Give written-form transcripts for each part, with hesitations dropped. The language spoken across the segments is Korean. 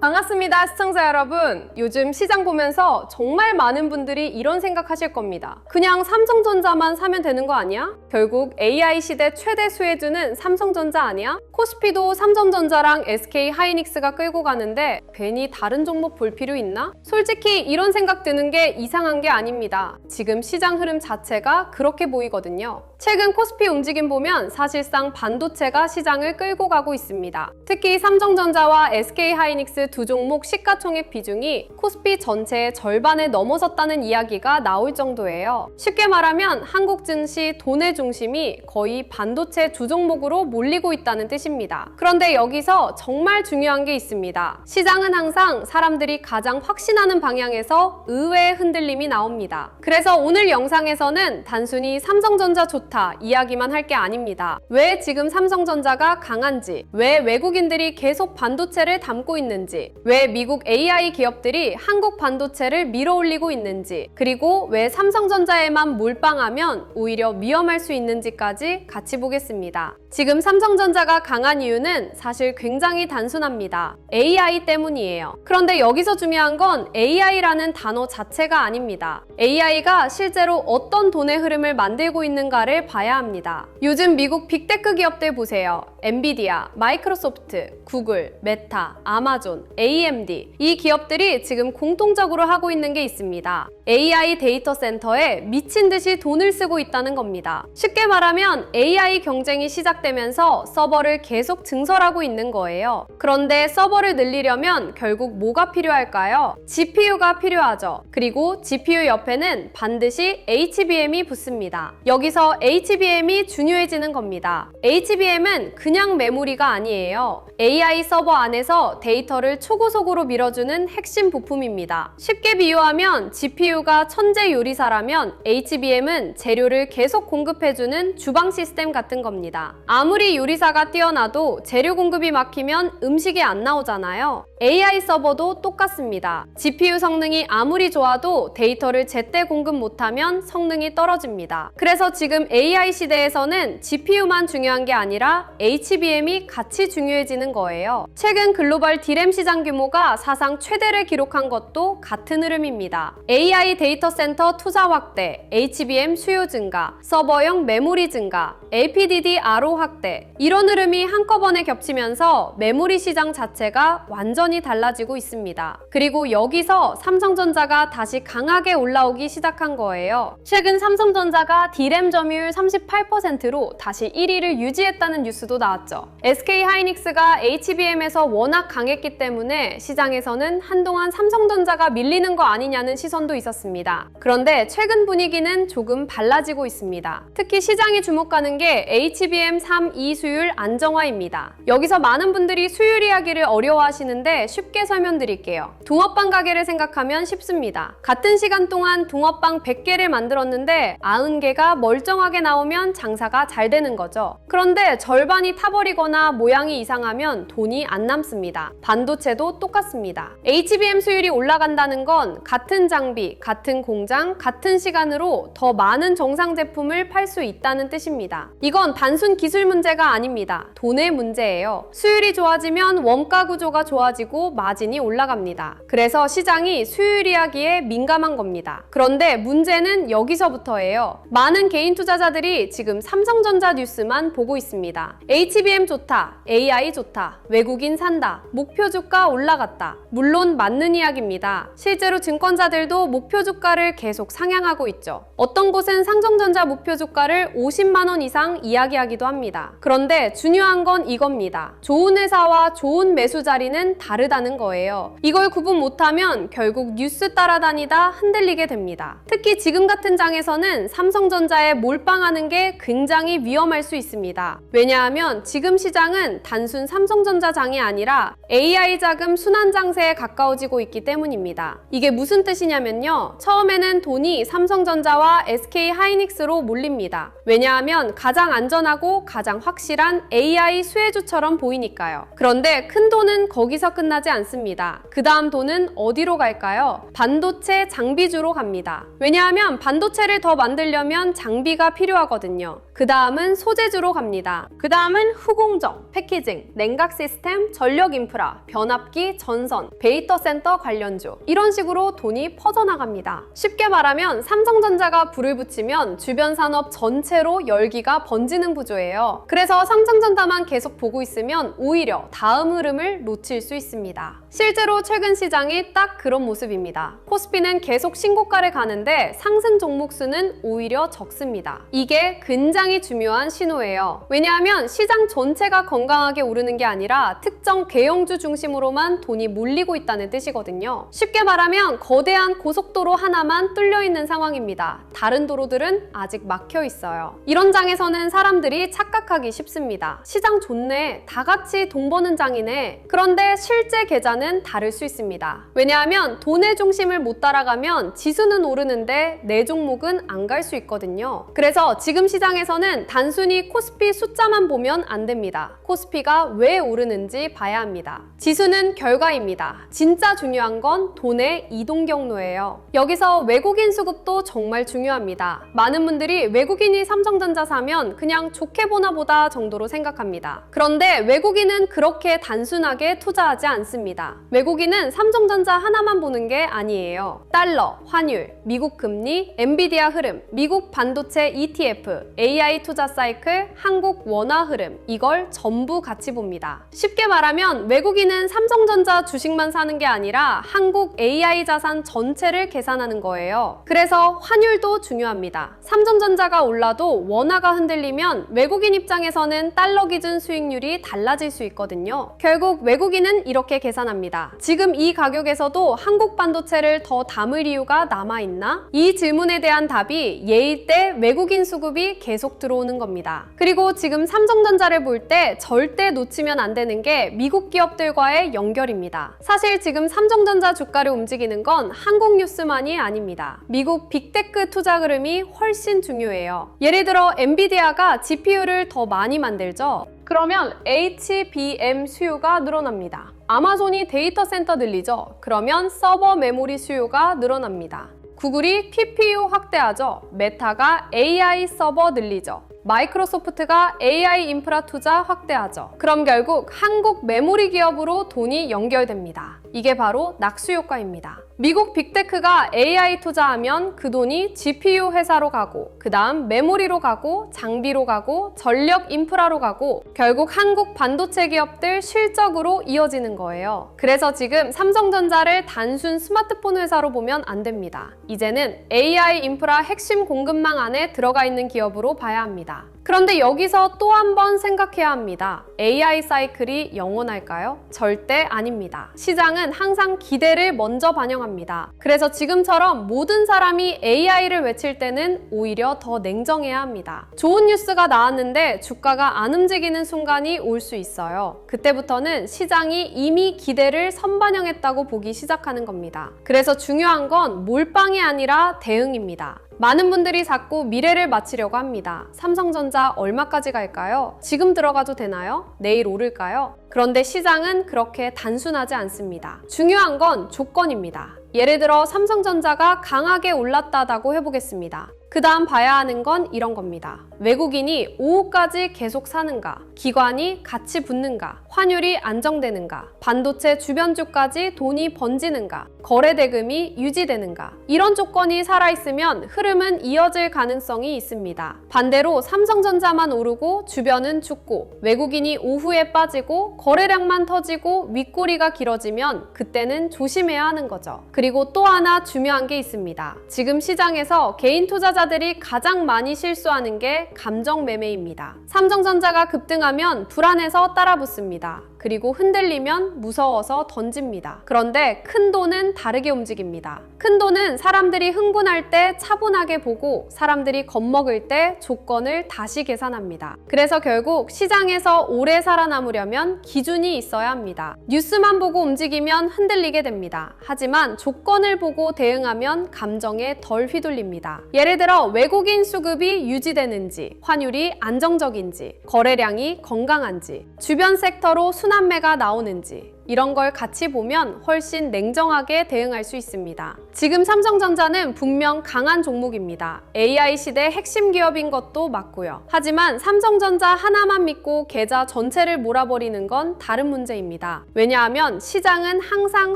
반갑습니다, 시청자 여러분. 요즘 시장 보면서 정말 많은 분들이 이런 생각하실 겁니다. 그냥 삼성전자만 사면 되는 거 아니야? 결국 AI 시대 최대 수혜주는 삼성전자 아니야? 코스피도 삼성전자랑 SK하이닉스가 끌고 가는데 괜히 다른 종목 볼 필요 있나? 솔직히 이런 생각 드는 게 이상한 게 아닙니다. 지금 시장 흐름 자체가 그렇게 보이거든요. 최근 코스피 움직임 보면 사실상 반도체가 시장을 끌고 가고 있습니다. 특히 삼성전자와 SK하이닉스 두 종목 시가총액 비중이 코스피 전체의 절반에 넘어섰다는 이야기가 나올 정도예요. 쉽게 말하면 한국 증시 돈의 중심이 거의 반도체 두 종목으로 몰리고 있다는 뜻입니다. 그런데 여기서 정말 중요한 게 있습니다. 시장은 항상 사람들이 가장 확신하는 방향에서 의외의 흔들림이 나옵니다. 그래서 오늘 영상에서는 단순히 삼성전자 좋다 이야기만 할 게 아닙니다. 왜 지금 삼성전자가 강한지, 왜 외국인들이 계속 반도체를 담고 있는지, 왜 미국 AI 기업들이 한국 반도체를 밀어올리고 있는지, 그리고 왜 삼성전자에만 몰빵하면 오히려 위험할 수 있는지까지 같이 보겠습니다. 지금 삼성전자가 강한 이유는 사실 굉장히 단순합니다. AI 때문이에요. 그런데 여기서 중요한 건 AI라는 단어 자체가 아닙니다. AI가 실제로 어떤 돈의 흐름을 만들고 있는가를 봐야 합니다. 요즘 미국 빅테크 기업들 보세요. 엔비디아, 마이크로소프트, 구글, 메타, 아마존, AMD 이 기업들이 지금 공통적으로 하고 있는 게 있습니다. AI 데이터 센터에 미친 듯이 돈을 쓰고 있다는 겁니다. 쉽게 말하면 AI 경쟁이 시작되면서 서버를 계속 증설하고 있는 거예요. 그런데 서버를 늘리려면 결국 뭐가 필요할까요? GPU가 필요하죠. 그리고 GPU 옆에는 반드시 HBM이 붙습니다. 여기서 HBM이 중요해지는 겁니다. HBM은 그냥 메모리가 아니에요. AI 서버 안에서 데이터를 초고속으로 밀어주는 핵심 부품입니다. 쉽게 비유하면 GPU가 천재 요리사라면 HBM은 재료를 계속 공급해주는 주방 시스템 같은 겁니다. 아무리 요리사가 뛰어나도 재료 공급이 막히면 음식이 안 나오잖아요. AI 서버도 똑같습니다. GPU 성능이 아무리 좋아도 데이터를 제때 공급 못하면 성능이 떨어집니다. 그래서 지금 AI 시대에서는 GPU만 중요한 게 아니라 HBM이 같이 중요해지는 거예요. 최근 글로벌 D램 시장 규모가 사상 최대를 기록한 것도 같은 흐름입니다. AI 데이터 센터 투자 확대, HBM 수요 증가, 서버용 메모리 증가, LPDDR5 확대 이런 흐름이 한꺼번에 겹치면서 메모리 시장 자체가 완전히 달라지고 있습니다. 그리고 여기서 삼성전자가 다시 강하게 올라오기 시작한 거예요. 최근 삼성전자가 D램 점유율 38%로 다시 1위를 유지했다는 뉴스도 나왔죠. SK하이닉스가 HBM에서 워낙 강했기 때문에 시장에서는 한동안 삼성전자가 밀리는 거 아니냐는 시선도 있었습니다. 그런데 최근 분위기는 조금 달라지고 있습니다. 특히 시장이 주목하는 게 HBM3 수율 안정화입니다. 여기서 많은 분들이 수율 이야기를 어려워하시는데 쉽게 설명드릴게요. 붕어빵 가게를 생각하면 쉽습니다. 같은 시간 동안 붕어빵 100개를 만들었는데 90개가 멀쩡하게 나오면 장사가 잘 되는 거죠. 그런데 절반이 타버리거나 모양이 이상하면 돈이 안 남습니다. 반도체도 똑같습니다. HBM 수율이 올라간다는 건 같은 장비, 같은 공장, 같은 시간으로 더 많은 정상 제품을 팔 수 있다는 뜻입니다. 이건 단순 기술 문제가 아닙니다. 돈의 문제예요. 수율이 좋아지면 원가 구조가 좋아지고 마진이 올라갑니다. 그래서 시장이 수율 이야기에 민감한 겁니다. 그런데 문제는 여기서부터예요. 많은 개인 투자자들이 지금 삼성전자 뉴스만 보고 있습니다. HBM 좋다, AI 좋다, 외국인 산다, 목표 주가 올라갔다. 물론 맞는 이야기입니다. 실제로 증권사들도 목표 주가를 계속 상향하고 있죠. 어떤 곳은 삼성전자 목표 주가를 50만 원 이상 이야기하기도 합니다. 그런데 중요한 건 이겁니다. 좋은 회사와 좋은 매수 자리는 다르다는 거예요. 이걸 구분 못하면 결국 뉴스 따라다니다 흔들리게 됩니다. 특히 지금 같은 장에서는 삼성전자에 몰빵하는 게 굉장히 위험할 수 있습니다. 왜냐하면 지금 시장은 단순 삼성전자 장이 아니라 AI 자금 순환 장세에 가까워지고 있기 때문입니다. 이게 무슨 뜻이냐면요. 처음에는 돈이 삼성전자와 SK하이닉스로 몰립니다. 왜냐하면 가장 안전하고 가장 확실한 AI 수혜주처럼 보이니까요. 그런데 큰 돈은 거기서 끝나지 않습니다. 그 다음 돈은 어디로 갈까요? 반도체 장비주로 갑니다. 왜냐하면 반도체를 더 만들려면 장비가 필요하거든요. 그 다음은 소재주로 갑니다. 그 다음은 후공정, 패키징, 냉각 시스템, 전력 인프라, 변압 변압기, 전선, 데이터 센터 관련주 이런 식으로 돈이 퍼져나갑니다. 쉽게 말하면 삼성전자가 불을 붙이면 주변 산업 전체로 열기가 번지는 구조예요. 그래서 삼성전자만 계속 보고 있으면 오히려 다음 흐름을 놓칠 수 있습니다. 실제로 최근 시장이 딱 그런 모습입니다. 코스피는 계속 신고가를 가는데 상승 종목 수는 오히려 적습니다. 이게 굉장히 중요한 신호예요. 왜냐하면 시장 전체가 건강하게 오르는 게 아니라 특정 대형주 중심으로만 돈이 몰리고 있다는 뜻이거든요. 쉽게 말하면 거대한 고속도로 하나만 뚫려 있는 상황입니다. 다른 도로들은 아직 막혀 있어요. 이런 장에서는 사람들이 착각하기 쉽습니다. 시장 좋네, 다 같이 돈 버는 장이네. 그런데 실제 계좌는 다를 수 있습니다. 왜냐하면 돈의 중심을 못 따라가면 지수는 오르는데 내 종목은 안 갈 수 있거든요. 그래서 지금 시장에서는 단순히 코스피 숫자만 보면 안 됩니다. 코스피가 왜 오르는지 봐야 합니다. 지수는 결과입니다. 진짜 중요한 건 돈의 이동 경로예요. 여기서 외국인 수급도 정말 중요합니다. 많은 분들이 외국인이 삼성전자 사면 그냥 좋게 보나 보다 정도로 생각합니다. 그런데 외국인은 그렇게 단순하게 투자하지 않습니다. 외국인은 삼성전자 하나만 보는 게 아니에요. 달러, 환율, 미국 금리, 엔비디아 흐름, 미국 반도체 ETF, AI 투자 사이클, 한국 원화 흐름 이걸 전부 같이 봅니다. 쉽게 말하면 외국인은 삼성전자 주식만 사는 게 아니라 한국 AI 자산 전체를 계산하는 거예요. 그래서 환율도 중요합니다. 삼성전자가 올라도 원화가 흔들리면 외국인 입장에서는 달러 기준 수익률이 달라질 수 있거든요. 결국 외국인은 이렇게 계산합니다. 지금 이 가격에서도 한국 반도체를 더 담을 이유가 남아있나? 이 질문에 대한 답이 예의 때 외국인 수급이 계속 들어오는 겁니다. 그리고 지금 삼성전자를 볼 때 절대 놓치면 안 되는 게 미국 기업들과의 연결입니다. 사실 지금 삼성전자 주가를 움직이는 건 한국 뉴스만이 아닙니다. 미국 빅테크 투자 흐름이 훨씬 중요해요. 예를 들어 엔비디아가 GPU를 더 많이 만들죠. 그러면 HBM 수요가 늘어납니다. 아마존이 데이터 센터 늘리죠. 그러면 서버 메모리 수요가 늘어납니다. 구글이 TPU 확대하죠. 메타가 AI 서버 늘리죠. 마이크로소프트가 AI 인프라 투자 확대하죠. 그럼 결국 한국 메모리 기업으로 돈이 연결됩니다. 이게 바로 낙수 효과입니다. 미국 빅테크가 AI 투자하면 그 돈이 GPU 회사로 가고 그 다음 메모리로 가고 장비로 가고 전력 인프라로 가고 결국 한국 반도체 기업들 실적으로 이어지는 거예요. 그래서 지금 삼성전자를 단순 스마트폰 회사로 보면 안 됩니다. 이제는 AI 인프라 핵심 공급망 안에 들어가 있는 기업으로 봐야 합니다. 그런데 여기서 또 한 번 생각해야 합니다. AI 사이클이 영원할까요? 절대 아닙니다. 시장은 항상 기대를 먼저 반영합니다. 그래서 지금처럼 모든 사람이 AI를 외칠 때는 오히려 더 냉정해야 합니다. 좋은 뉴스가 나왔는데 주가가 안 움직이는 순간이 올 수 있어요. 그때부터는 시장이 이미 기대를 선반영했다고 보기 시작하는 겁니다. 그래서 중요한 건 몰빵이 아니라 대응입니다. 많은 분들이 자꾸 미래를 맞히려고 합니다. 삼성전자 얼마까지 갈까요? 지금 들어가도 되나요? 내일 오를까요? 그런데 시장은 그렇게 단순하지 않습니다. 중요한 건 조건입니다. 예를 들어 삼성전자가 강하게 올랐다고 해보겠습니다. 그 다음 봐야 하는 건 이런 겁니다. 외국인이 오후까지 계속 사는가, 기관이 같이 붙는가, 환율이 안정되는가, 반도체 주변주까지 돈이 번지는가, 거래 대금이 유지되는가. 이런 조건이 살아있으면 흐름은 이어질 가능성이 있습니다. 반대로 삼성전자만 오르고 주변은 죽고 외국인이 오후에 빠지고 거래량만 터지고 윗꼬리가 길어지면 그때는 조심해야 하는 거죠. 그리고 또 하나 중요한 게 있습니다. 지금 시장에서 개인 투자자들이 가장 많이 실수하는 게 감정 매매입니다. 삼성전자가 급등하면 불안해서 따라붙습니다. 그리고 흔들리면 무서워서 던집니다. 그런데 큰 돈은 다르게 움직입니다. 큰 돈은 사람들이 흥분할 때 차분하게 보고 사람들이 겁먹을 때 조건을 다시 계산합니다. 그래서 결국 시장에서 오래 살아남으려면 기준이 있어야 합니다. 뉴스만 보고 움직이면 흔들리게 됩니다. 하지만 조건을 보고 대응하면 감정에 덜 휘둘립니다. 예를 들어 외국인 수급이 유지되는지, 환율이 안정적인지, 거래량이 건강한지, 주변 섹터로 순환매가 나오는지, 이런 걸 같이 보면 훨씬 냉정하게 대응할 수 있습니다. 지금 삼성전자는 분명 강한 종목입니다. AI 시대 핵심 기업인 것도 맞고요. 하지만 삼성전자 하나만 믿고 계좌 전체를 몰아버리는 건 다른 문제입니다. 왜냐하면 시장은 항상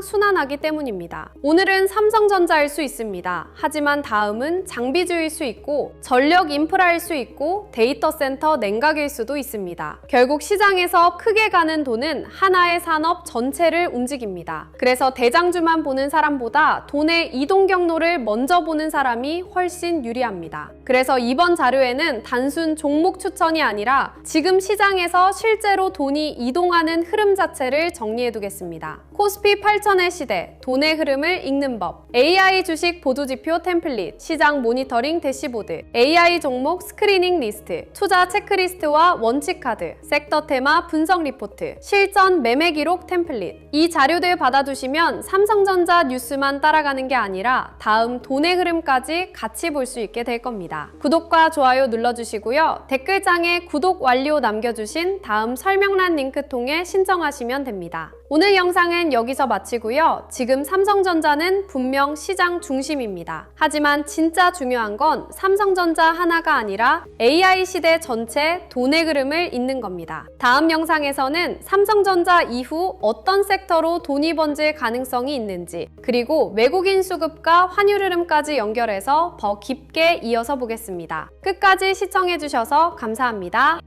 순환하기 때문입니다. 오늘은 삼성전자일 수 있습니다. 하지만 다음은 장비주일 수 있고 전력 인프라일 수 있고 데이터 센터 냉각일 수도 있습니다. 결국 시장에서 크게 가는 돈은 하나의 산업 전체를 움직입니다. 그래서 대장주만 보는 사람보다 돈의 이동 경로를 먼저 보는 사람이 훨씬 유리합니다. 그래서 이번 자료에는 단순 종목 추천이 아니라 지금 시장에서 실제로 돈이 이동하는 흐름 자체를 정리해 두겠습니다. 코스피 8000의 시대, 돈의 흐름을 읽는 법, AI 주식 보조지표 템플릿, 시장 모니터링 대시보드, AI 종목 스크리닝 리스트, 투자 체크리스트와 원칙 카드, 섹터 테마 분석 리포트, 실전 매매 기록 템플릿. 이 자료들 받아두시면 삼성전자 뉴스만 따라가는 게 아니라 다음 돈의 흐름까지 같이 볼 수 있게 될 겁니다. 구독과 좋아요 눌러주시고요. 댓글장에 구독 완료 남겨주신 다음 설명란 링크 통해 신청하시면 됩니다. 오늘 영상은 여기서 마치고요. 지금 삼성전자는 분명 시장 중심입니다. 하지만 진짜 중요한 건 삼성전자 하나가 아니라 AI 시대 전체 돈의 흐름을 잇는 겁니다. 다음 영상에서는 삼성전자 이후 어떤 섹터로 돈이 번질 가능성이 있는지, 그리고 외국인 수급과 환율 흐름까지 연결해서 더 깊게 이어서 보겠습니다. 끝까지 시청해주셔서 감사합니다.